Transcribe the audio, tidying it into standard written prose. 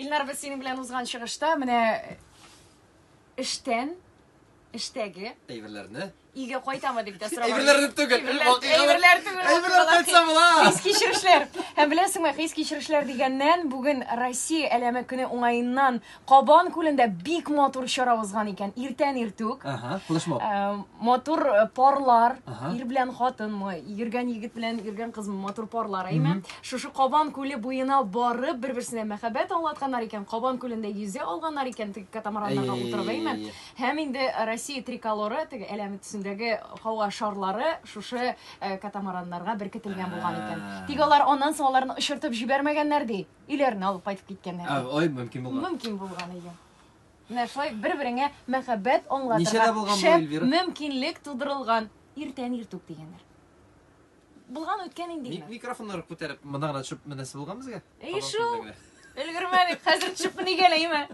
Илнар, без синең белән узган чыгышта менә эштәге Иге кайтамы дип тә сораган. Әйберләрне түгел. Әйберләр түгел. Әйберләр кайтса була. Хис кичерешләр. Һәм беләсеңме, хис кичерешләр дигәннән бүген Россия әләме көне уңаеннан Кабан күлендә бик матур чара узган икән. Иртән иртүк. Флешмоб. Матур парлар, ир белән хатынмы, йөргән егет белән йөргән кызмы, матур парлар, әйме. Шушы Кабан күле буена барып бер-берсенә мәхәббәт аңлатканнар икән. Кабан күлендә йөзә алганнар икән теге катамараннарга утырып, әйме. Һәм инде Россия триколоры теге әләме төсендәге һава шарлары шушы катамараннарга беркетелгән булган икән. Тик алар аннан соң аларны очыртып җибәрмәгәннәр ди. Өйләренә алып кайтып киткәннәр. Ой, мөмкин булган. Мөмкин булган икән. Менә шулай бер-береңә мәхәббәт Ничәдә булган бу, Эльвира? мөмкинлек тудырылган. Иртән иртүк дигәннәр. Булган үткән инде. Микрофоннары күтәреп, монда гына төшеп менәсе булган безгә? Шу. Өлгермәдек, хәзер төшеп нигә ләйме?